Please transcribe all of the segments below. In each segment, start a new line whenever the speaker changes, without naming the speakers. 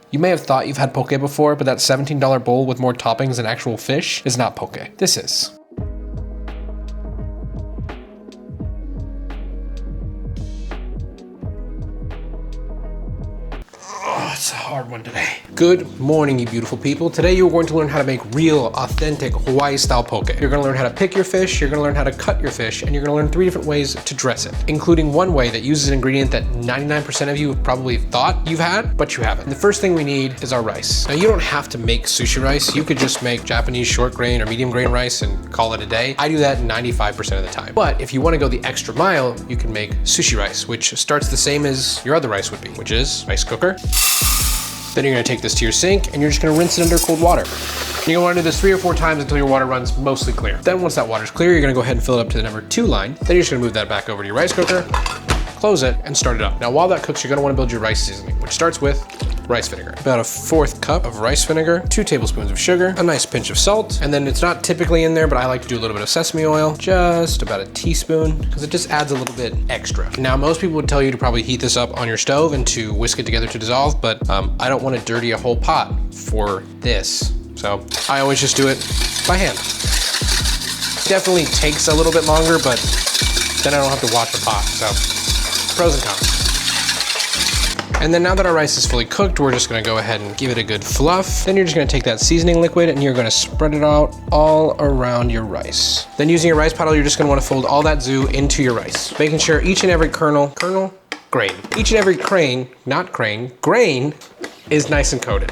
You may have thought you've had poke before, but that $17 bowl with more toppings and actual fish is not poke. This is. It's a hard one today. Good morning, you beautiful people. Today you're going to learn how to make real, authentic Hawaii-style poke. You're gonna learn how to pick your fish, you're gonna learn how to cut your fish, and you're gonna learn 3 different ways to dress it, including one way that uses an ingredient that 99% of you have probably thought you've had, but you haven't. And the first thing we need is our rice. Now, you don't have to make sushi rice. You could just make Japanese short grain or medium grain rice and call it a day. I do that 95% of the time. But if you wanna go the extra mile, you can make sushi rice, which starts the same as your other rice would be, which is rice cooker. Then you're gonna take this to your sink and you're just gonna rinse it under cold water. You're gonna wanna do this 3 or 4 times until your water runs mostly clear. Then once that water's clear, you're gonna go ahead and fill it up to the number 2 line. Then you're just gonna move that back over to your rice cooker, close it, and start it up. Now while that cooks, you're gonna wanna build your rice seasoning, which starts with rice vinegar. About a 1/4 cup of rice vinegar, 2 tablespoons of sugar, a nice pinch of salt, and then it's not typically in there, but I like to do a little bit of sesame oil, just about a teaspoon, because it just adds a little bit extra. Now, most people would tell you to probably heat this up on your stove and to whisk it together to dissolve, but I don't want to dirty a whole pot for this. So I always just do it by hand. Definitely takes a little bit longer, but then I don't have to watch the pot, so pros and cons. And then now that our rice is fully cooked, we're just gonna go ahead and give it a good fluff. Then you're just gonna take that seasoning liquid and you're gonna spread it out all around your rice. Then using your rice paddle, you're just gonna wanna fold all that zoo into your rice, making sure each and every grain. Each and every grain is nice and coated.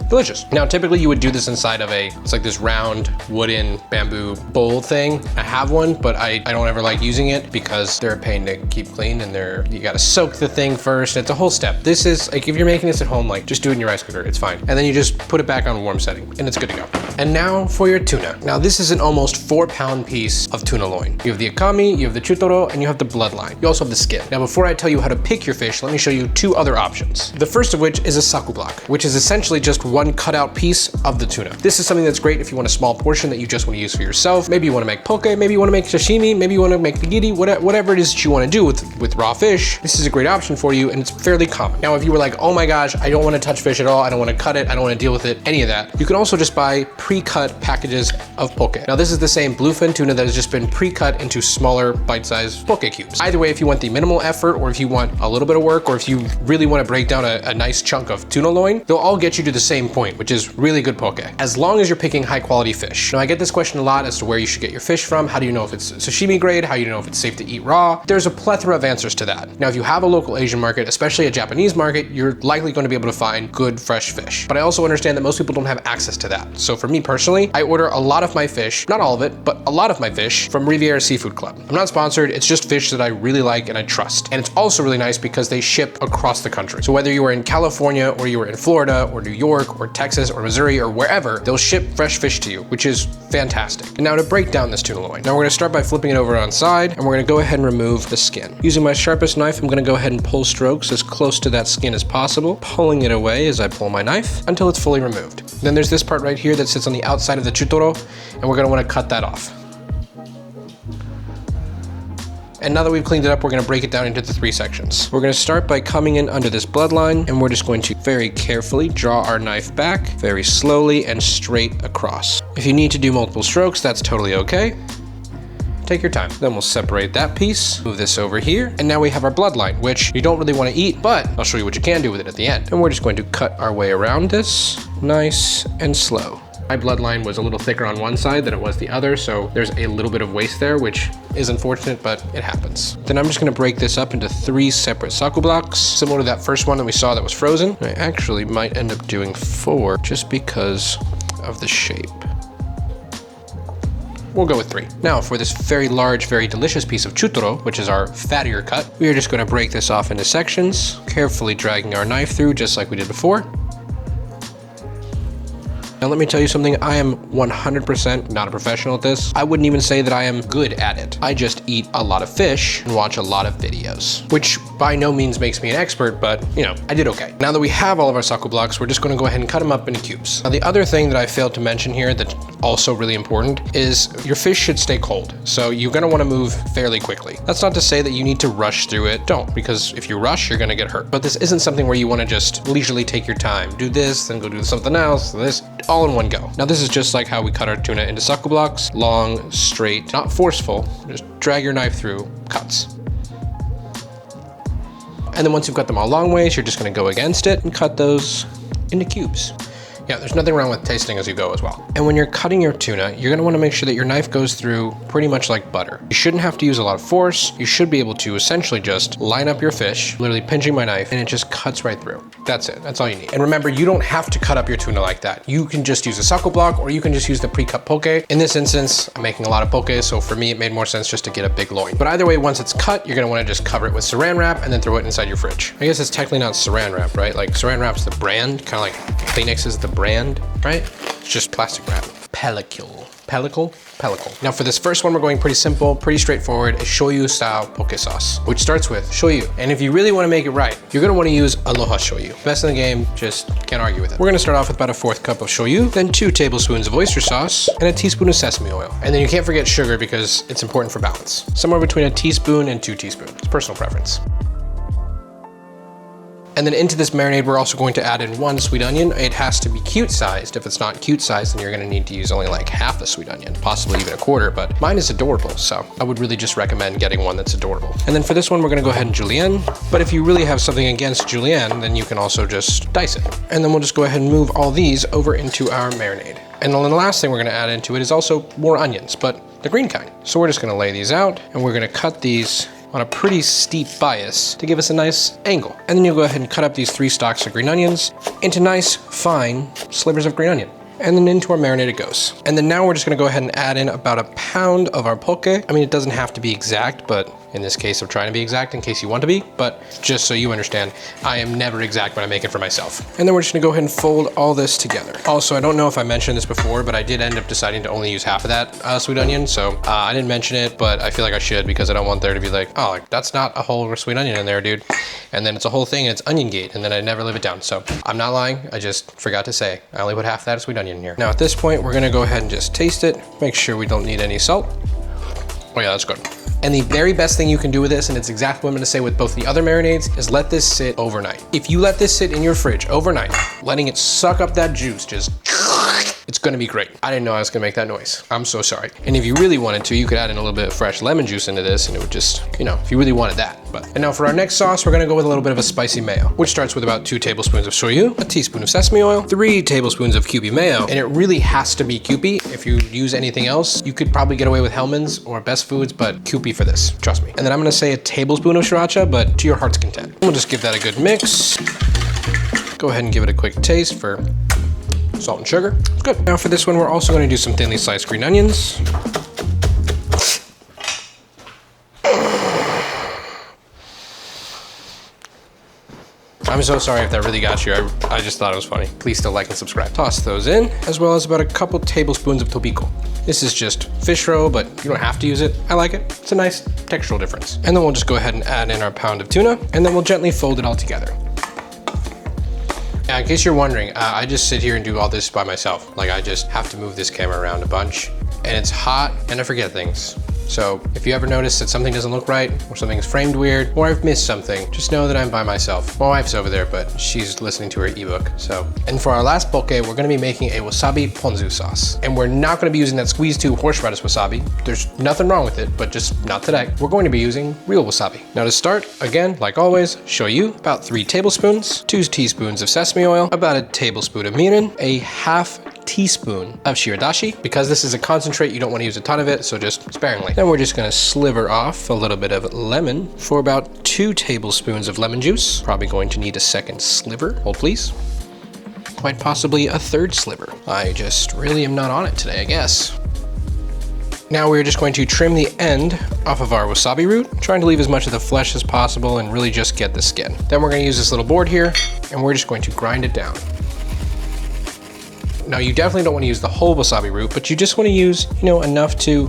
Delicious. Now, typically you would do this inside of it's like this round wooden bamboo bowl thing. I have one, but I don't ever like using it because they're a pain to keep clean and you gotta soak the thing first. It's a whole step. This is, like, if you're making this at home, like, just do it in your rice cooker, it's fine. And then you just put it back on a warm setting and it's good to go. And now for your tuna. Now this is an almost 4-pound piece of tuna loin. You have the akami, you have the chutoro, and you have the bloodline. You also have the skin. Now before I tell you how to pick your fish, let me show you 2 other options. The first of which is a saku block, which is essentially just one cutout piece of the tuna. This is something that's great if you want a small portion that you just want to use for yourself. Maybe you want to make poke, maybe you want to make sashimi, maybe you want to make nigiri, whatever it is that you want to do with raw fish. This is a great option for you and it's fairly common. Now, if you were like, oh my gosh, I don't want to touch fish at all, I don't want to cut it, I don't want to deal with it, any of that, you can also just buy pre-cut packages of poke. Now this is the same bluefin tuna that has just been pre-cut into smaller bite-sized poke cubes. Either way, if you want the minimal effort or if you want a little bit of work or if you really want to break down a nice chunk of tuna loin, they'll all get you to the same point, which is really good poke, as long as you're picking high quality fish. Now I get this question a lot as to where you should get your fish from. How do you know if it's sashimi grade? How do you know if it's safe to eat raw? There's a plethora of answers to that. Now, if you have a local Asian market, especially a Japanese market, you're likely going to be able to find good fresh fish. But I also understand that most people don't have access to that. So for me personally, I order a lot of my fish, not all of it, but a lot of my fish from Riviera Seafood Club. I'm not sponsored, it's just fish that I really like and I trust. And it's also really nice because they ship across the country. So whether you are in California or you are in Florida or New York or Texas or Missouri or wherever, they'll ship fresh fish to you, which is fantastic. And now to break down this tuna loin. Now we're gonna start by flipping it over on side and we're gonna go ahead and remove the skin. Using my sharpest knife, I'm gonna go ahead and pull strokes as close to that skin as possible, pulling it away as I pull my knife until it's fully removed. Then there's this part right here that sits on the outside of the chutoro, and we're gonna wanna cut that off. And now that we've cleaned it up, we're gonna break it down into the 3 sections. We're gonna start by coming in under this bloodline, and we're just going to very carefully draw our knife back, very slowly and straight across. If you need to do multiple strokes, that's totally okay. Take your time. Then we'll separate that piece, move this over here, and now we have our bloodline, which you don't really wanna eat, but I'll show you what you can do with it at the end. And we're just going to cut our way around this, nice and slow. My bloodline was a little thicker on one side than it was the other, so there's a little bit of waste there, which is unfortunate, but it happens. Then I'm just gonna break this up into 3 separate saku blocks, similar to that first one that we saw that was frozen. I actually might end up doing 4 just because of the shape. We'll go with 3. Now for this very large, very delicious piece of chutoro, which is our fattier cut, we are just gonna break this off into sections, carefully dragging our knife through just like we did before. Now let me tell you something, I am 100% not a professional at this. I wouldn't even say that I am good at it. I just eat a lot of fish and watch a lot of videos, which by no means makes me an expert, but you know, I did okay. Now that we have all of our saku blocks, we're just gonna go ahead and cut them up into cubes. Now the other thing that I failed to mention here that's also really important is your fish should stay cold. So you're gonna wanna move fairly quickly. That's not to say that you need to rush through it. Don't, because if you rush, you're gonna get hurt. But this isn't something where you wanna just leisurely take your time. Do this, then go do something else, this, all in one go. Now this is just like how we cut our tuna into saku blocks. Long, straight, not forceful. Just drag your knife through cuts. And then once you've got them all long ways, you're just gonna go against it and cut those into cubes. Yeah, there's nothing wrong with tasting as you go as well. And when you're cutting your tuna, you're gonna wanna make sure that your knife goes through pretty much like butter. You shouldn't have to use a lot of force. You should be able to essentially just line up your fish, literally pinching my knife, and it just cuts right through. That's it, that's all you need. And remember, you don't have to cut up your tuna like that. You can just use a saku block, or you can just use the pre-cut poke. In this instance, I'm making a lot of poke, so for me, it made more sense just to get a big loin. But either way, once it's cut, you're gonna wanna just cover it with saran wrap and then throw it inside your fridge. I guess it's technically not saran wrap, right? Like saran wrap's the brand, kind of like Kleenex is the brand, right? It's just plastic wrap. Pellicle. Now for this first one, we're going pretty simple, pretty straightforward, a shoyu style poke sauce, which starts with shoyu. And if you really wanna make it right, you're gonna wanna use aloha shoyu. Best in the game, just can't argue with it. We're gonna start off with about a 1/4 cup of shoyu, then 2 tablespoons of oyster sauce, and a teaspoon of sesame oil. And then you can't forget sugar because it's important for balance. Somewhere between a teaspoon and 2 teaspoons, it's personal preference. And then into this marinade, we're also going to add in 1 sweet onion. It has to be cute sized. If it's not cute sized, then you're gonna need to use only like half a sweet onion, possibly even a 1/4, but mine is adorable. So I would really just recommend getting one that's adorable. And then for this one, we're gonna go ahead and julienne. But if you really have something against julienne, then you can also just dice it. And then we'll just go ahead and move all these over into our marinade. And then the last thing we're gonna add into it is also more onions, but the green kind. So we're just gonna lay these out and we're gonna cut these on a pretty steep bias to give us a nice angle. And then you'll go ahead and cut up these 3 stalks of green onions into nice, fine slivers of green onion. And then into our marinade it goes. And then now we're just gonna go ahead and add in about a pound of our poke. I mean, it doesn't have to be exact, but in this case, I'm trying to be exact in case you want to be, but just so you understand, I am never exact when I make it for myself. And then we're just gonna go ahead and fold all this together. Also, I don't know if I mentioned this before, but I did end up deciding to only use half of that sweet onion. So I didn't mention it, but I feel like I should because I don't want there to be like, oh, like, that's not a whole sweet onion in there, dude. And then it's a whole thing and it's onion gate, and then I never live it down. So I'm not lying, I just forgot to say, I only put half that sweet onion in here. Now at this point, we're gonna go ahead and just taste it, make sure we don't need any salt. Oh yeah, that's good. And the very best thing you can do with this, and it's exactly what I'm gonna say with both the other marinades, is let this sit overnight. If you let this sit in your fridge overnight, letting it suck up that juice, just, it's gonna be great. I didn't know I was gonna make that noise. I'm so sorry. And if you really wanted to, you could add in a little bit of fresh lemon juice into this and it would just, you know, if you really wanted that. And now for our next sauce, we're gonna go with a little bit of a spicy mayo, which starts with about 2 tablespoons of shoyu, a teaspoon of sesame oil, 3 tablespoons of Kewpie mayo, and it really has to be Kewpie. If you use anything else, you could probably get away with Hellmann's or Best Foods, but Kewpie for this, trust me. And then I'm gonna say a tablespoon of sriracha, but to your heart's content. We'll just give that a good mix. Go ahead and give it a quick taste for salt and sugar. It's good. Now for this one, we're also gonna do some thinly sliced green onions. I'm so sorry if that really got you. I just thought it was funny. Please still like and subscribe. Toss those in, as well as about a couple tablespoons of tobiko. This is just fish roe, but you don't have to use it. I like it. It's a nice textural difference. And then we'll just go ahead and add in our pound of tuna, and then we'll gently fold it all together. Now, in case you're wondering, I just sit here and do all this by myself. Like, I just have to move this camera around a bunch, and it's hot, and I forget things. So if you ever notice that something doesn't look right, or something's framed weird, or I've missed something, just know that I'm by myself. My wife's over there, but she's listening to her ebook, so. And for our last poke, we're gonna be making a wasabi ponzu sauce. And we're not gonna be using that squeeze 2 horseradish wasabi. There's nothing wrong with it, but just not today. We're going to be using real wasabi. Now to start, again, like always, shoyu, about 3 tablespoons, 2 teaspoons of sesame oil, about a tablespoon of mirin, a half teaspoon of shiradashi. Because this is a concentrate, you don't want to use a ton of it, so just sparingly. Then we're just going to sliver off a little bit of lemon for about 2 tablespoons of lemon juice. Probably going to need a second sliver. Hold please. Quite possibly a 3rd sliver. I just really am not on it today, I guess. Now we're just going to trim the end off of our wasabi root, trying to leave as much of the flesh as possible and really just get the skin. Then we're going to use this little board here, and we're just going to grind it down. Now you definitely don't want to use the whole wasabi root, but you just want to use, you know, enough to,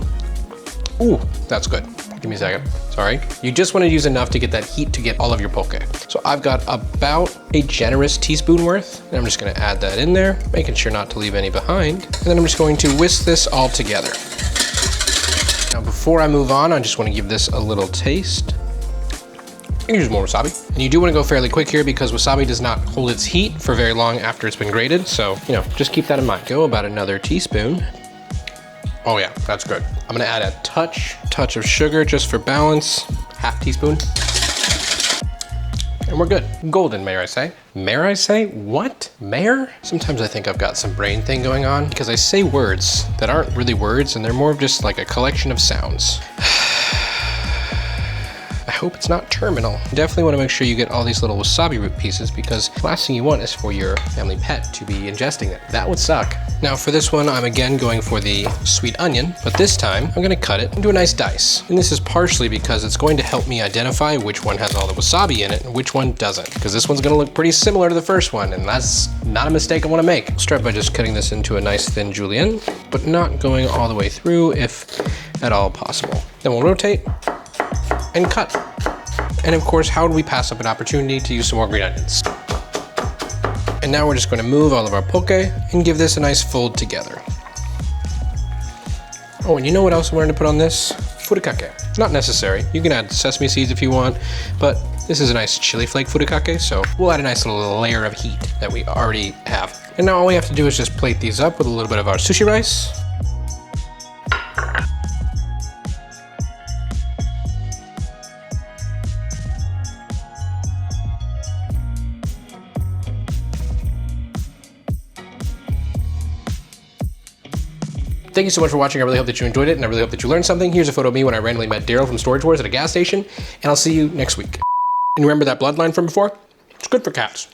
ooh, that's good. Give me a second. Sorry. You just want to use enough to get that heat to get all of your poke. So I've got about a generous teaspoon worth, and I'm just going to add that in there, making sure not to leave any behind. And then I'm just going to whisk this all together. Now, before I move on, I just want to give this a little taste. You can use more wasabi. And you do want to go fairly quick here because wasabi does not hold its heat for very long after it's been grated. So, you know, just keep that in mind. Go about another teaspoon. Oh yeah, that's good. I'm gonna add a touch of sugar just for balance. Half teaspoon. And we're good. Golden, may I say. May I say? What? Mayor? Sometimes I think I've got some brain thing going on because I say words that aren't really words and they're more of just like a collection of sounds. I hope it's not terminal. You definitely want to make sure you get all these little wasabi root pieces because the last thing you want is for your family pet to be ingesting them. That would suck. Now for this one, I'm again going for the sweet onion, but this time I'm gonna cut it into a nice dice. And this is partially because it's going to help me identify which one has all the wasabi in it and which one doesn't. Because this one's gonna look pretty similar to the first one, and that's not a mistake I wanna make. I'll start by just cutting this into a nice thin julienne, but not going all the way through if at all possible. Then we'll rotate and cut. And of course, how would we pass up an opportunity to use some more green onions? And now we're just going to move all of our poke and give this a nice fold together. Oh, and you know what else we're going to put on this? Furikake. Not necessary. You can add sesame seeds if you want, but this is a nice chili flake furikake, so we'll add a nice little layer of heat that we already have. And now all we have to do is just plate these up with a little bit of our sushi rice. Thank you so much for watching. I really hope that you enjoyed it, and I really hope that you learned something. Here's a photo of me when I randomly met Daryl from Storage Wars at a gas station, and I'll see you next week. And remember that bloodline from before? It's good for cats.